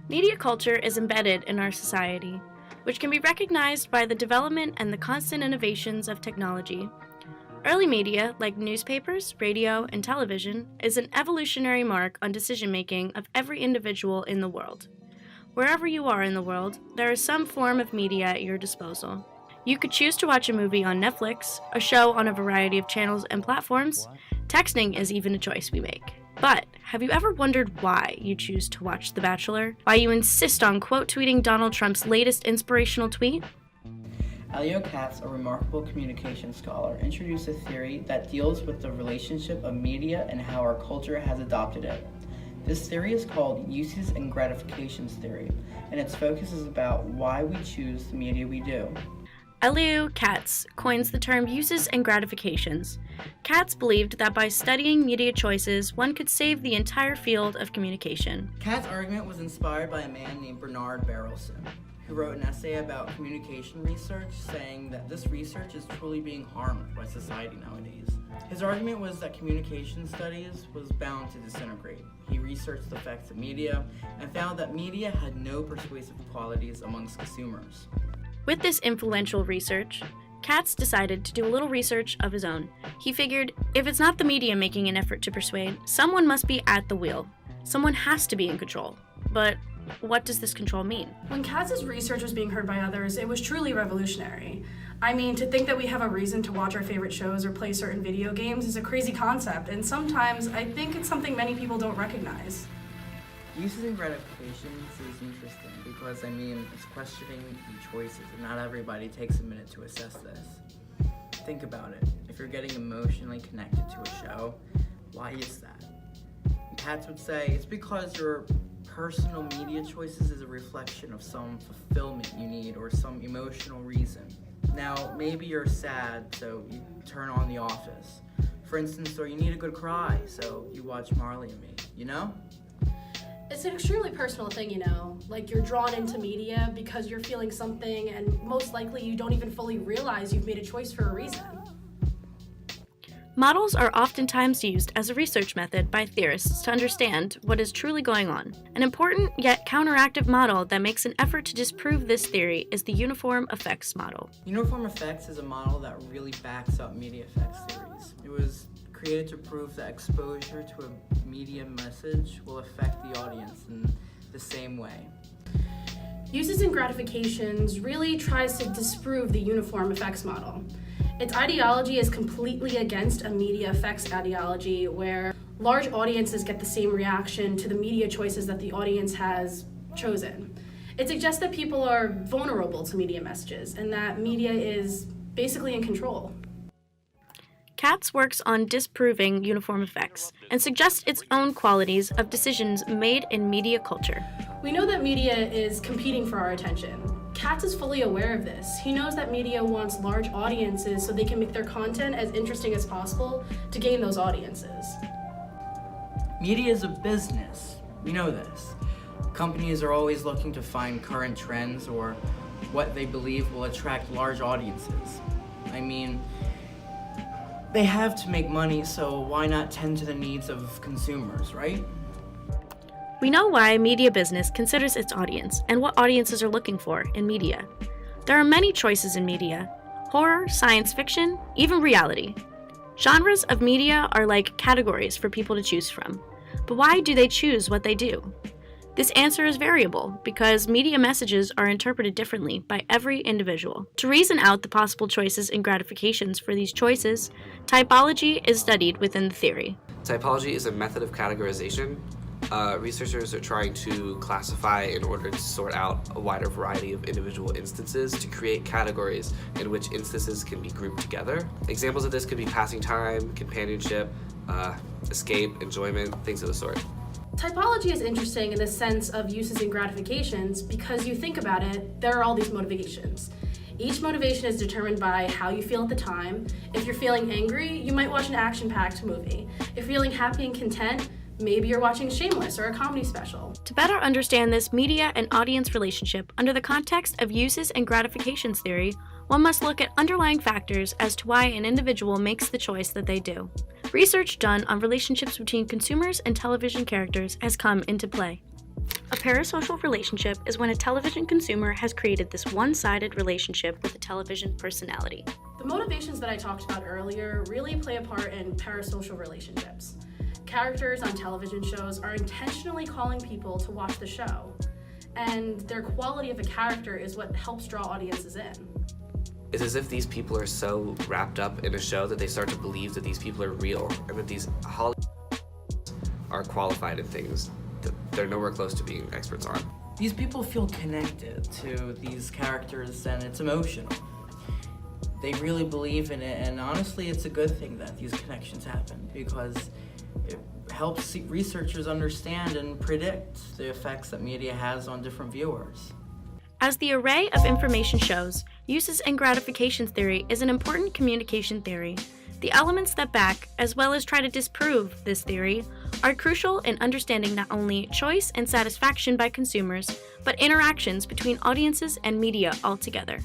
Media culture is embedded in our society, which can be recognized by the development and the constant innovations of technology. Early media, like newspapers, radio, and television, is an evolutionary mark on decision-making of every individual in the world. Wherever you are in the world, there is some form of media at your disposal. You could choose to watch a movie on Netflix, a show on a variety of channels and platforms. Texting is even a choice we make. But have you ever wondered why you choose to watch The Bachelor? Why you insist on quote tweeting Donald Trump's latest inspirational tweet? Elio Katz, a remarkable communication scholar, introduced a theory that deals with the relationship of media and how our culture has adopted it. This theory is called uses and gratifications theory, and its focus is about why we choose the media we do. Elio Katz coins the term uses and gratifications. Katz believed that by studying media choices, one could save the entire field of communication. Katz's argument was inspired by a man named Bernard Berelson, who wrote an essay about communication research, saying that this research is truly being harmed by society nowadays. His argument was that communication studies was bound to disintegrate. He researched the effects of media and found that media had no persuasive qualities amongst consumers. With this influential research, Katz decided to do a little research of his own. He figured, if it's not the media making an effort to persuade, someone must be at the wheel. Someone has to be in control. But what does this control mean? When Katz's research was being heard by others, it was truly revolutionary. I mean, to think that we have a reason to watch our favorite shows or play certain video games is a crazy concept, and sometimes I think it's something many people don't recognize. Uses and gratifications is interesting because, it's questioning the choices, and not everybody takes a minute to assess this. Think about it. If you're getting emotionally connected to a show, why is that? And Katz would say it's because your personal media choices is a reflection of some fulfillment you need or some emotional reason. Now, maybe you're sad, so you turn on The Office, for instance, or you need a good cry, so you watch Marley and Me, you know? It's an extremely personal thing, like you're drawn into media because you're feeling something, and most likely you don't even fully realize you've made a choice for a reason. Models are oftentimes used as a research method by theorists to understand what is truly going on. An important yet counteractive model that makes an effort to disprove this theory is the uniform effects model. Uniform effects is a model that really backs up media effects theories. It was created to prove that exposure to a media message will affect the audience in the same way. Uses and gratifications really tries to disprove the uniform effects model. Its ideology is completely against a media effects ideology where large audiences get the same reaction to the media choices that the audience has chosen. It suggests that people are vulnerable to media messages and that media is basically in control. Katz works on disproving uniform effects and suggests its own qualities of decisions made in media culture. We know that media is competing for our attention. Katz is fully aware of this. He knows that media wants large audiences so they can make their content as interesting as possible to gain those audiences. Media is a business. We know this. Companies are always looking to find current trends or what they believe will attract large audiences. They have to make money, so why not tend to the needs of consumers, right? We know why media business considers its audience and what audiences are looking for in media. There are many choices in media: horror, science fiction, even reality. Genres of media are like categories for people to choose from. But why do they choose what they do? This answer is variable because media messages are interpreted differently by every individual. To reason out the possible choices and gratifications for these choices, typology is studied within the theory. Typology is a method of categorization. Researchers are trying to classify in order to sort out a wider variety of individual instances to create categories in which instances can be grouped together. Examples of this could be passing time, companionship, escape, enjoyment, things of the sort. Typology is interesting in the sense of uses and gratifications because you think about it, there are all these motivations. Each motivation is determined by how you feel at the time. If you're feeling angry, you might watch an action-packed movie. If you're feeling happy and content, maybe you're watching Shameless or a comedy special. To better understand this media and audience relationship under the context of uses and gratifications theory, one must look at underlying factors as to why an individual makes the choice that they do. Research done on relationships between consumers and television characters has come into play. A parasocial relationship is when a television consumer has created this one-sided relationship with a television personality. The motivations that I talked about earlier really play a part in parasocial relationships. Characters on television shows are intentionally calling people to watch the show, and their quality of a character is what helps draw audiences in. It's as if these people are so wrapped up in a show that they start to believe that these people are real and that these Hollywood are qualified in things that they're nowhere close to being experts on. These people feel connected to these characters and it's emotional. They really believe in it, and honestly it's a good thing that these connections happen because it helps researchers understand and predict the effects that media has on different viewers. As the array of information shows, uses and gratifications theory is an important communication theory. The elements that back, as well as try to disprove this theory, are crucial in understanding not only choice and satisfaction by consumers, but interactions between audiences and media altogether.